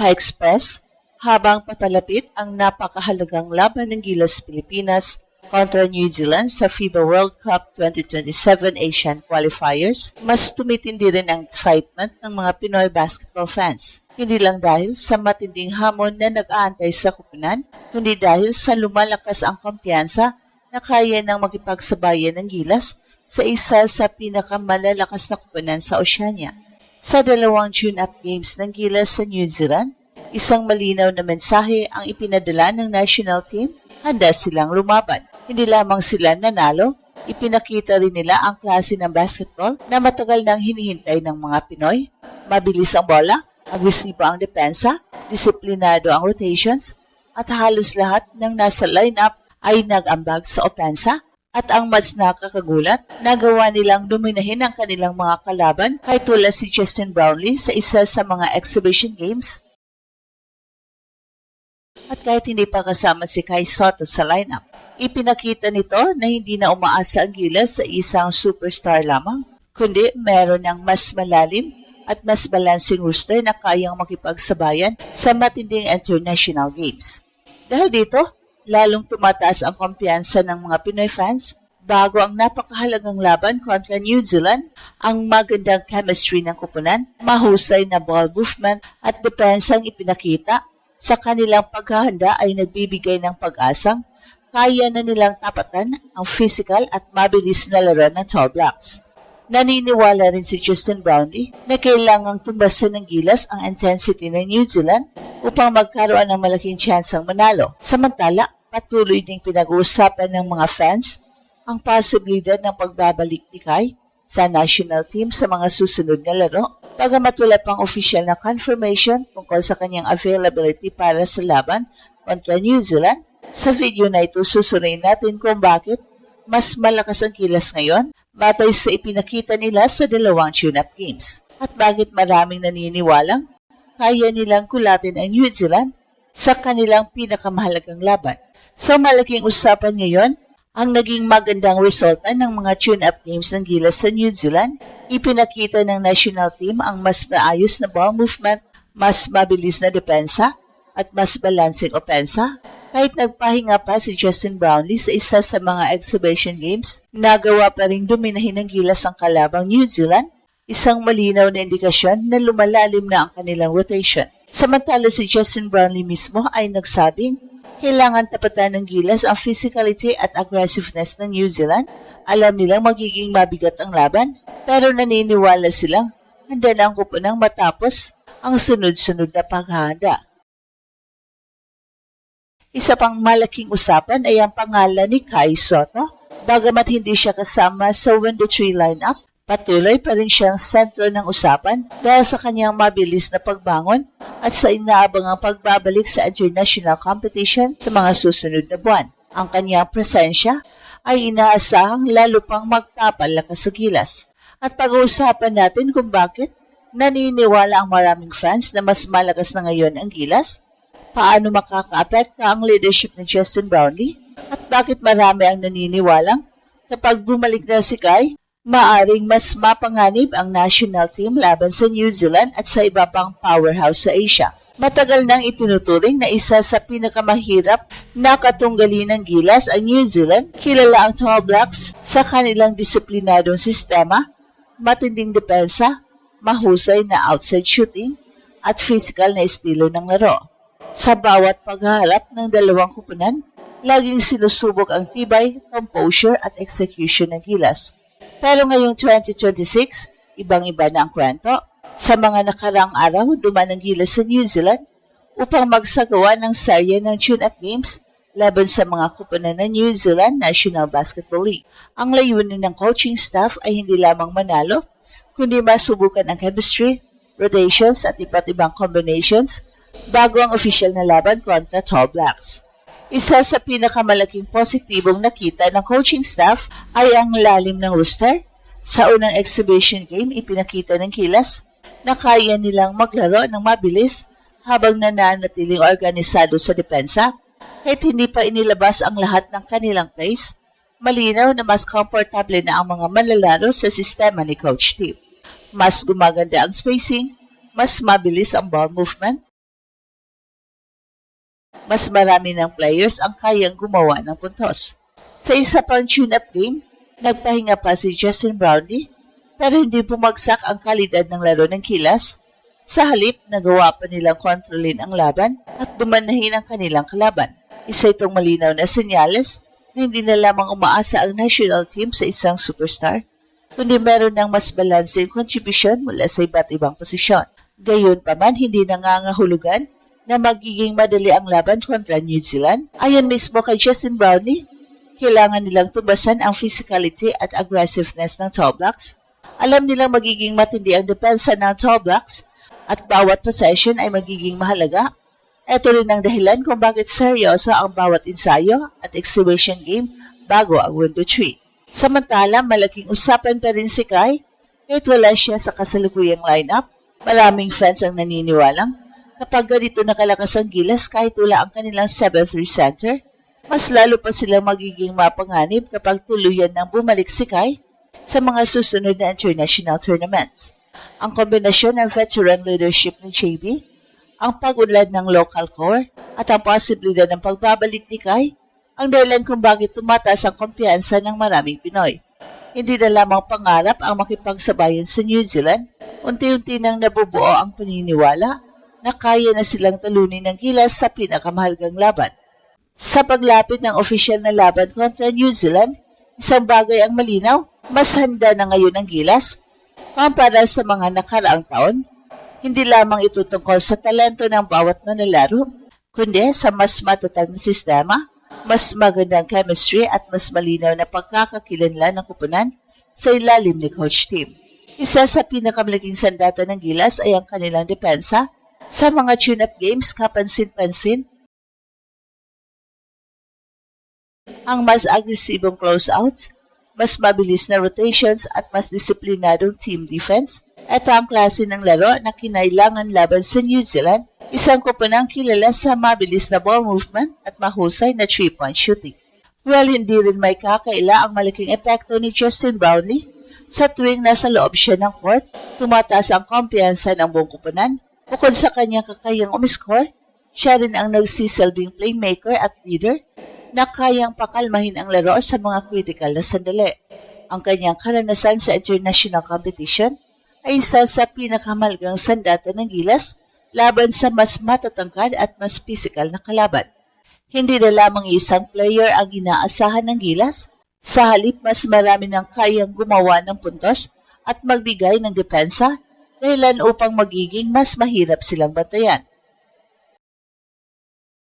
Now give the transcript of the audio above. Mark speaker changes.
Speaker 1: ka-express habang papalapit ang napakahalagang laban ng Gilas Pilipinas kontra New Zealand sa FIBA World Cup 2027 Asian Qualifiers, mas tumitindi rin ang excitement ng mga Pinoy basketball fans. Hindi lang dahil sa matinding hamon na nag-aantay sa kupunan, kundi dahil sa lumalakas ang kumpiyansa na kaya nang makipagsabayan ng Gilas sa isa sa pinakamalalakas na kupunan sa Oceania. Sa dalawang tune-up games ng Gilas sa New Zealand, isang malinaw na mensahe ang ipinadala ng national team, handa silang lumaban. Hindi lamang sila nanalo, ipinakita rin nila ang klase ng basketball na matagal nang hinihintay ng mga Pinoy. Mabilis ang bola, agresibo ang depensa, disiplinado ang rotations, at halos lahat ng nasa lineup ay nag-ambag sa opensa. At ang mas nakakagulat, nagawa nilang dominahin ang kanilang mga kalaban kahit wala si Justin Brownlee sa isa sa mga exhibition games. At kahit hindi pa kasama si Kai Sotto sa lineup, ipinakita nito na hindi na umaasa ang Gilas sa isang superstar lamang, kundi meron ng mas malalim at mas balancing roster na kayang makipagsabayan sa matinding international games. Dahil dito, lalong tumataas ang kumpiyansa ng mga Pinoy fans bago ang napakahalagang laban kontra New Zealand, ang magandang chemistry ng kupunan, mahusay na ball movement at depensang ipinakita sa kanilang paghahanda ay nagbibigay ng pag-asang kaya na nilang tapatan ang physical at mabilis na laro ng Tall Blacks. Naniniwala rin si Justin Brownlee na kailangang tumbasan ng Gilas ang intensity ng New Zealand upang magkaroon ng malaking tsansang manalo. Samantala, patuloy ding pinag-uusapan ng mga fans ang posibilidad ng pagbabalik ni Kai sa national team sa mga susunod na laro. Bagamat wala pang official na confirmation tungkol sa kanyang availability para sa laban kontra New Zealand, sa video na ito susuriin natin kung bakit mas malakas ang Gilas ngayon batay sa ipinakita nila sa dalawang tune-up games. At bakit maraming naniniwalang kaya nilang kulatin ang New Zealand sa kanilang pinakamahalagang laban. So malaking usapan ngayon ang naging magandang resulta ng mga tune-up games ng Gilas sa New Zealand. Ipinakita ng national team ang mas maayos na ball movement, mas mabilis na depensa, at mas balancing opensa. Kahit nagpahinga pa si Justin Brownlee sa isa sa mga exhibition games, nagawa pa rin dominahin ng Gilas ang kalabang New Zealand, isang malinaw na indikasyon na lumalalim na ang kanilang rotation. Samantala si Justin Brownlee mismo ay nagsabing, kailangan tapatan ng Gilas ang physicality at aggressiveness ng New Zealand. Alam nilang magiging mabigat ang laban, pero naniniwala silang handa na ang kupunang matapos ang sunod-sunod na paghahanda. Isa pang malaking usapan ay ang pangalan ni Kai Sotto. Bagamat hindi siya kasama sa window 3 lineup, patuloy pa rin siyang sentro ng usapan dahil sa kanyang mabilis na pagbangon at sa inaabangang pagbabalik sa international competition sa mga susunod na buwan. Ang kanyang presensya ay inaasahang lalo pang magpapalakas sa Gilas. At pag-uusapan natin kung bakit naniniwala ang maraming fans na mas malakas na ngayon ang Gilas, paano makaka-apekto ang leadership ni Justin Brownlee, at bakit marami ang naniniwalang kapag bumalik na si Kai, maaring mas mapanganib ang national team laban sa New Zealand at sa iba pang powerhouse sa Asia. Matagal nang itinuturing na isa sa pinakamahirap na katunggali ng Gilas ang New Zealand. Kilala ang Tall Blacks sa kanilang disiplinadong sistema, matinding depensa, mahusay na outside shooting, at physical na estilo ng laro. Sa bawat paghaharap ng dalawang kupunan, laging sinusubok ang tibay, composure at execution ng Gilas. Pero ngayong 2026, ibang-iba na ang kwento. Sa mga nakarang araw, duman ang Gilas sa New Zealand upang magsagawa ng serye ng tune-up games laban sa mga kupunan ng New Zealand National Basketball League. Ang layunin ng coaching staff ay hindi lamang manalo, kundi masubukan ang chemistry, rotations at iba't ibang combinations bago ang official na laban kontra Tall Blacks. Isa sa pinakamalaking positibong nakita ng coaching staff ay ang lalim ng roster. Sa unang exhibition game, ipinakita ng Gilas na kaya nilang maglaro ng mabilis habang nananatiling organisado sa depensa. Kahit hindi pa inilabas ang lahat ng kanilang plays, malinaw na mas komportable na ang mga manlalaro sa sistema ni Coach Steve. Mas gumaganda ang spacing, mas mabilis ang ball movement, Mas marami ng players ang kayang gumawa ng puntos. Sa isa pang tune-up game, nagpahinga pa si Justin Brownlee pero hindi bumagsak ang kalidad ng laro ng Gilas. Sa halip, nagawa pa nilang kontrolin ang laban at dumanahin ang kanilang kalaban. Isa itong malinaw na senyales na hindi na lamang umaasa ang national team sa isang superstar, kundi meron ng mas balanseng kontribusyon mula sa iba't ibang posisyon. Gayunpaman, hindi nangangahulugan na magiging madali ang laban kontra New Zealand. Ayon mismo kay Justin Brownlee, kailangan nilang tubasan ang physicality at aggressiveness ng Tall Blacks. Alam nilang magiging matindi ang depensa ng Tall Blacks at bawat possession ay magiging mahalaga. Ito rin ang dahilan kung bakit seryoso ang bawat ensayo at exhibition game bago ang Window 3. Samantala, malaking usapan pa rin si Kai kahit wala siya sa kasalukuyang lineup. Maraming fans ang naniniwalang kapag ganito nakalakas ang Gilas kahit wala ang kanilang 7th center, mas lalo pa silang magiging mapanganib kapag tuluyan ng bumalik si Kai sa mga susunod na international tournaments. Ang kombinasyon ng veteran leadership ni JB, ang pag-unlad ng local core, at ang posibilidad ng pagbabalik ni Kai ang dahilan kung bakit tumataas ang kumpiyansa ng maraming Pinoy. Hindi na lamang pangarap ang makipagsabayan sa New Zealand, unti-unti nang nabubuo ang paniniwala na kaya na silang talunin ng Gilas sa pinakamahalagang laban. Sa paglapit ng opisyal na laban kontra New Zealand, isang bagay ang malinaw, mas handa na ngayon ang Gilas kumpara sa mga nakaraang taon. Hindi lamang ito tungkol sa talento ng bawat manlalaro, kundi sa mas matatag na sistema, mas magandang chemistry at mas malinaw na pagkakakilanlan ng kupunan sa ilalim ni Coach Tim. Isa sa pinakamalaking sandata ng Gilas ay ang kanilang depensa. Sa mga tune-up games, kapansin-pansin ang mas agresibong close-outs, mas mabilis na rotations at mas disiplinadong team defense. Ito ang klase ng laro na kinailangan laban sa New Zealand, isang kupunang kilala sa mabilis na ball movement at mahusay na 3-point shooting. Well, hindi rin may kakaila ang malaking epekto ni Justin Brownlee sa tuwing nasa loob siya ng court, tumataas ang kumpiyansa ng buong kupunan. Bukod sa kanyang kakayang umiscore, siya rin ang nagsisilbing playmaker at leader na kayang pakalmahin ang laro sa mga critical na sandali. Ang kanyang karanasan sa international competition ay isa sa pinakamahalagang sandata ng Gilas laban sa mas matatangkad at mas physical na kalaban. Hindi na lamang isang player ang inaasahan ng Gilas, sa halip mas marami ng kayang gumawa ng puntos at magbigay ng depensa dahilan upang magiging mas mahirap silang bantayan.